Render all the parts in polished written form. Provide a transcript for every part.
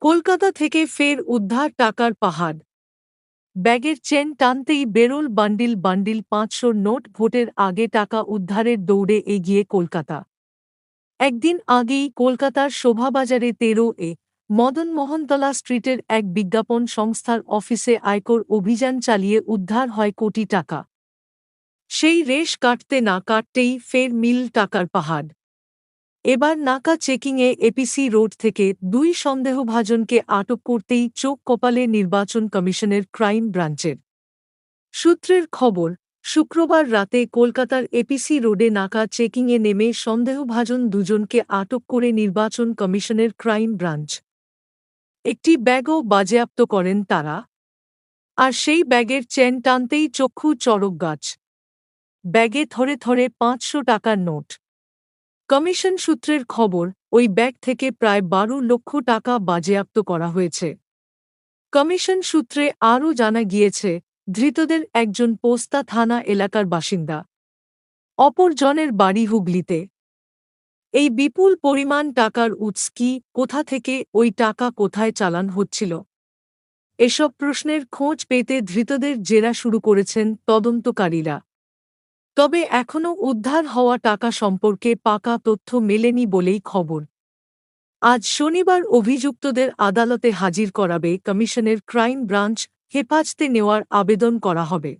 কলকাতা থেকে ফের উদ্ধার টাকার পাহাড়। ব্যাগের চেন টানতেই বেরোল বান্ডিল বান্ডিল ৫০০ নোট। ভোটের আগে টাকা উদ্ধারের দৌড়ে এগিয়ে কলকাতা। একদিন আগেই কলকাতার শোভাবাজারে ১৩ মদন মোহনতলা স্ট্রিটের এক বিজ্ঞাপন সংস্থার অফিসে আয়কর অভিযান চালিয়ে উদ্ধার হয় কোটি টাকা। সেই রেশ কাটতে না কাটতেই ফের মিল টাকার পাহাড়। এবার নাকা চেকিংয়ে এপিসি রোড থেকে ২ সন্দেহভাজনকে আটক করতেই চোখ কপালে নির্বাচন কমিশনের ক্রাইম ব্রাঞ্চের। সূত্রের খবর, শুক্রবার রাতে কলকাতার এপিসি রোডে নাকা চেকিংয়ে নেমে সন্দেহভাজন দুজনকে আটক করে নির্বাচন কমিশনের ক্রাইম ব্রাঞ্চ। একটি ব্যাগও বাজেয়াপ্ত করেন তারা। আর সেই ব্যাগের চেন টানতেই চক্ষু চড়ক গাছ। ব্যাগে থরে থরে ৫০০ টাকার নোট। কমিশন সূত্রের খবর, ওই ব্যাগ থেকে প্রায় ১২ লক্ষ টাকা বাজেয়াপ্ত করা হয়েছে। কমিশন সূত্রে আরও জানা গিয়েছে, ধৃতদের একজন পোস্তা থানা এলাকার বাসিন্দা, অপরজনের বাড়ি হুগলিতে। এই বিপুল পরিমাণ টাকার উৎস কি, কোথা থেকে ওই টাকা কোথায় চালান হচ্ছিল, এসব প্রশ্নের খোঁজ পেতে ধৃতদের জেরা শুরু করেছেন তদন্তকারীরা। তবে এখনও উদ্ধার হওয়া টাকা সম্পর্কে পাকা তথ্য মেলেনি বলেই খবর। আজ শনিবার অভিযুক্তদের আদালতে হাজির করাবে কমিশনের ক্রাইম ব্রাঞ্চ। হেফাজতে নেওয়ার আবেদন করা হবে।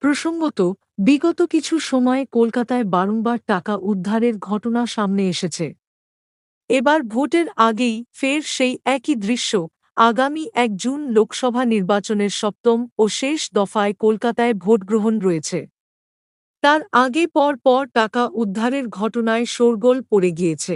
প্রসঙ্গত, বিগত কিছু সময়ে কলকাতায় বারংবার টাকা উদ্ধারের ঘটনা সামনে এসেছে। এবার ভোটের আগেই ফের সেই একই দৃশ্য। আগামী ১ জুন লোকসভা নির্বাচনের সপ্তম ও শেষ দফায় কলকাতায় ভোটগ্রহণ রয়েছে। তার আগে পর পর টাকা উদ্ধারের ঘটনায় শোরগোল পড়ে গিয়েছে।